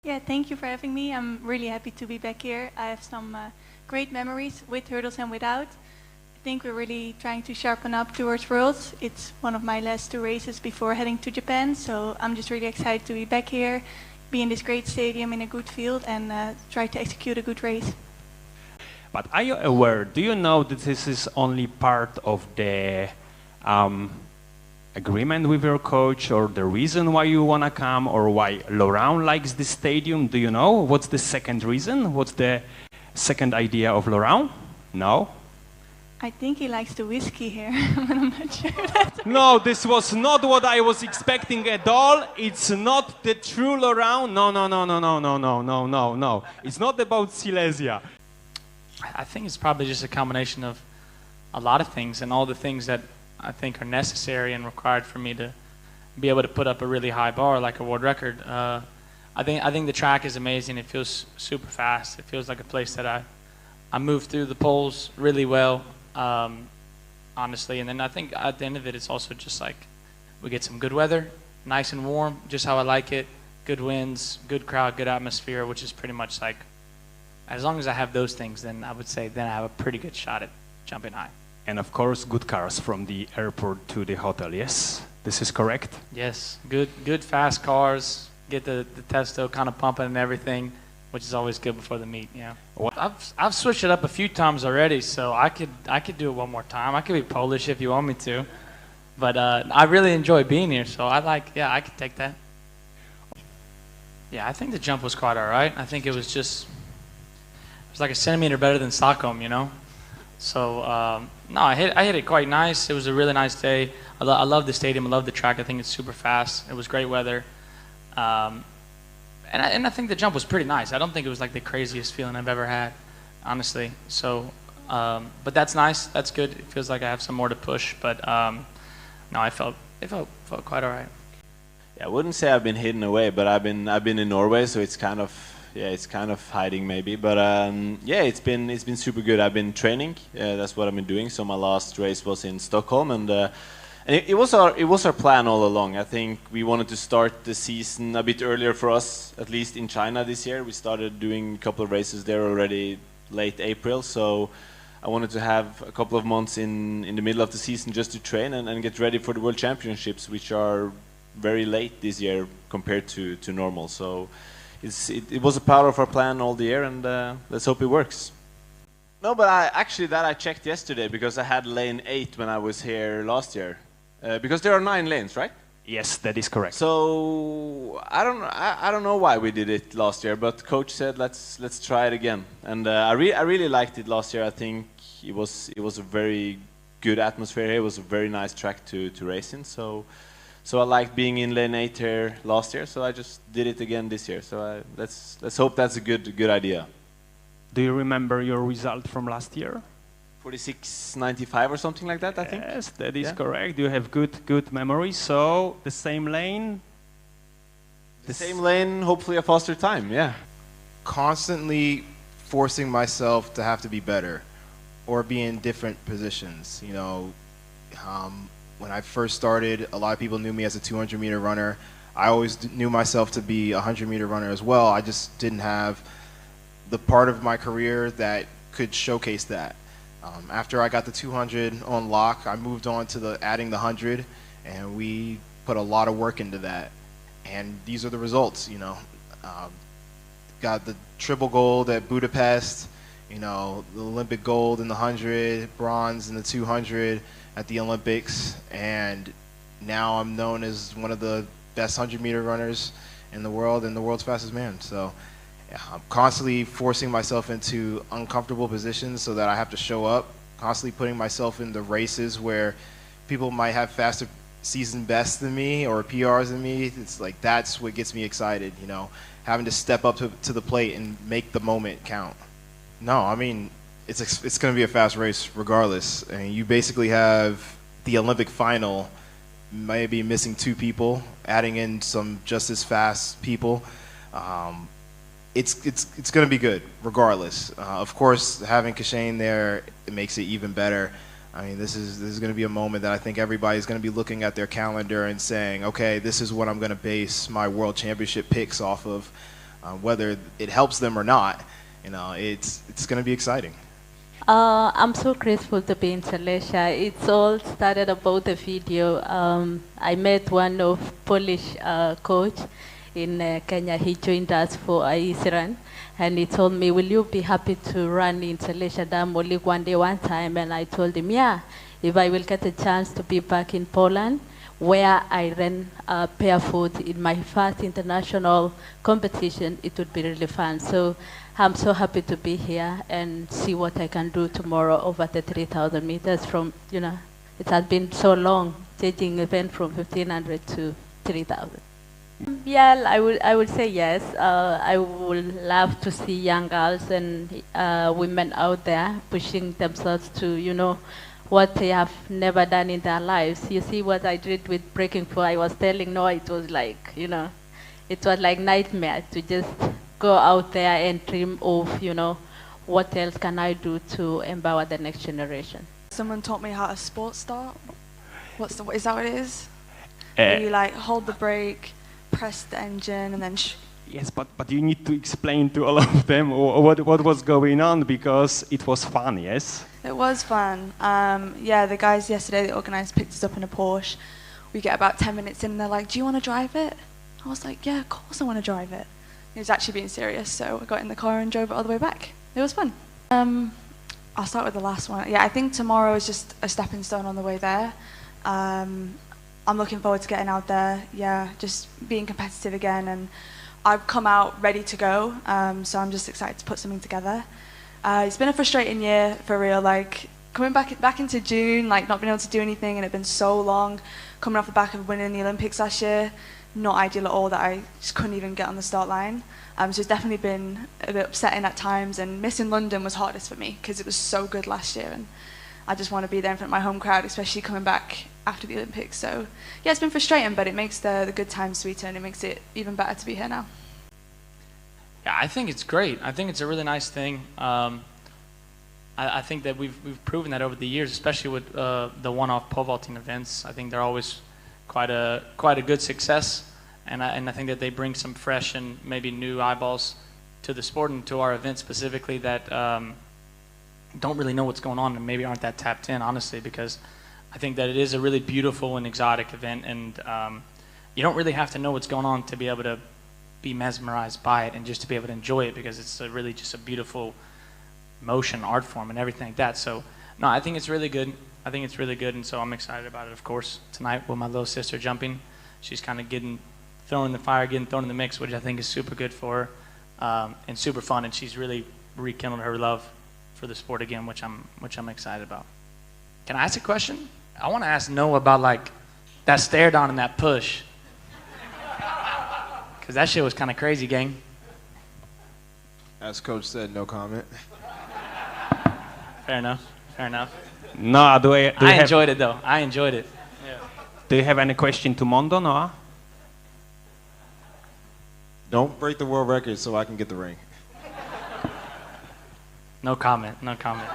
Yeah, thank you for having me. I'm really happy to be back here. I have some great memories with hurdles and without. I think we're really trying to sharpen up towards Worlds. It's one of my last two races before heading to Japan, so I'm just really excited to be back here, be in this great stadium in a good field, and try to execute a good race. But are you aware, do you know that this is only part of the agreement with your coach, or the reason why you want to come, or why Laurent likes this stadium? Do you know? What's the second reason? What's the second idea of Laurent? No? I think he likes the whiskey here, but I'm not sure. That's No, this was not what I was expecting at all. It's not the true Laurent. No, no, no, no, no, no, no, no, no, no. It's not about Silesia. I think it's probably just a combination of a lot of things and all the things that I think are necessary and required for me to be able to put up a really high bar like a world record. I think the track is amazing. It feels super fast. It feels like a place that I move through the poles really well, honestly. And then I think at the end of it, it's also just like we get some good weather, nice and warm, just how I like it. Good winds, good crowd, good atmosphere, which is pretty much like, as long as I have those things, then I would say then I have a pretty good shot at jumping high. And of course, good cars from the airport to the hotel, yes? This is correct? Yes, good fast cars. Get the testo kind of pumping and everything, which is always good before the meet. Yeah. I've switched it up a few times already, so I could do it one more time. I could be Polish if you want me to, but I really enjoy being here, so I could take that. Yeah, I think the jump was quite all right. I think it was like a centimeter better than Stockholm, you know. So no, I hit it quite nice. It was a really nice day. I love the stadium. I love the track. I think it's super fast. It was great weather. And I think the jump was pretty nice. I don't think it was like the craziest feeling I've ever had, honestly. So, but that's nice. That's good. It feels like I have some more to push. But no, it felt quite all right. Yeah, I wouldn't say I've been hidden away, but I've been in Norway, so it's kind of hiding maybe. But yeah, it's been super good. I've been training. That's what I've been doing. So my last race was in Stockholm, and it was our plan all along. I think we wanted to start the season a bit earlier for us, at least in China this year. We started doing a couple of races there already late April, so I wanted to have a couple of months in the middle of the season just to train and get ready for the World Championships, which are very late this year compared to normal. So it was a part of our plan all the year, and let's hope it works. No, but I checked yesterday because I had lane 8 when I was here last year. Because there are 9 lanes, right? Yes, that is correct. So I don't know why we did it last year, but coach said let's try it again, and I really liked it last year. I think it was a very good atmosphere here. It was a very nice track to race in. So I liked being in lane 8 here last year. So I just did it again this year. So let's hope that's a good idea. Do you remember your result from last year? 46.95 or something like that, I think. Yes, that is correct. You have good memory. So the same lane. The same lane, hopefully a faster time. Yeah. Constantly forcing myself to have to be better, or be in different positions. You know, when I first started, a lot of people knew me as a 200-meter runner. I always knew myself to be a 100-meter runner as well. I just didn't have the part of my career that could showcase that. After I got the 200 on lock, I moved on to adding the 100, and we put a lot of work into that. And these are the results, you know. Got the triple gold at Budapest, you know, the Olympic gold in the 100, bronze in the 200 at the Olympics, and now I'm known as one of the best 100-meter runners in the world and the world's fastest man. So yeah, I'm constantly forcing myself into uncomfortable positions so that I have to show up, constantly putting myself in the races where people might have faster season bests than me or PRs than me. It's like that's what gets me excited, you know, having to step up to the plate and make the moment count. No, I mean, it's going to be a fast race regardless. I mean, you basically have the Olympic final, maybe missing 2 people, adding in some just as fast people. It's going to be good regardless. Of course, having Kashane there, it makes it even better. I mean, this is going to be a moment that I think everybody's going to be looking at their calendar and saying, okay, this is what I'm going to base my World Championship picks off of. whether it helps them or not. You know, it's going to be exciting. I'm so grateful to be in Silesia. It's all started about the video. I met one of Polish coach in Kenya. He joined us for a easy run, and he told me, "Will you be happy to run in Silesia Dam only one day, one time?" And I told him, "Yeah, if I will get a chance to be back in Poland, where I ran barefoot in my first international competition, it would be really fun." So I'm so happy to be here and see what I can do tomorrow over the 3,000 meters from, you know, it has been so long, changing event from 1,500 to 3,000. Yeah, I would say yes. I would love to see young girls and women out there pushing themselves to, you know, what they have never done in their lives. You see what I did with breaking four. I was telling Noah, it was like, you know, it was like nightmare to just go out there and dream of, you know, what else can I do to empower the next generation. Someone taught me how to sports start. Is that what it is? Where you like hold the brake, press the engine, and then Yes, but you need to explain to all of them what was going on, because it was fun, yes? It was fun. Yeah, the guys yesterday, the organised, picked us up in a Porsche. We get about 10 minutes in and they're like, "Do you want to drive it?" I was like, "Yeah, of course I want to drive it." He was actually being serious, so I got in the car and drove it all the way back. It was fun. I'll start with the last one. Yeah, I think tomorrow is just a stepping stone on the way there. I'm looking forward to getting out there, yeah, just being competitive again, and I've come out ready to go, so I'm just excited to put something together. It's been a frustrating year, for real, like, coming back into June, like, not being able to do anything, and it's been so long, coming off the back of winning the Olympics last year, not ideal at all that I just couldn't even get on the start line. So it's definitely been a bit upsetting at times, and missing London was hardest for me, because it was so good last year, and I just want to be there in front of my home crowd, especially coming back after the Olympics. So yeah, it's been frustrating, but it makes the good times sweeter, and it makes it even better to be here now. Yeah, I think it's great. I think it's a really nice thing. I think that we've proven that over the years, especially with the one-off pole vaulting events. I think they're always quite a good success, and I think that they bring some fresh and maybe new eyeballs to the sport and to our event specifically that don't really know what's going on and maybe aren't that tapped in, honestly, because I think that it is a really beautiful and exotic event, and you don't really have to know what's going on to be able to be mesmerized by it and just to be able to enjoy it, because it's really just a beautiful motion, art form, and everything like that. So no, I think it's really good. I think it's really good, and so I'm excited about it, of course. Tonight with my little sister jumping, she's kind of getting thrown in the fire, getting thrown in the mix, which I think is super good for her, and super fun, and she's really rekindled her love for the sport again, which I'm excited about. Can I ask a question? I want to ask Noah about like that stare down and that push, because that shit was kind of crazy, gang. As Coach said, no comment. Fair enough. Fair enough. No, I enjoyed it though. I enjoyed it. Yeah. Do you have any question to Mondo, Noah? Don't break the world record so I can get the ring. No comment. No comment.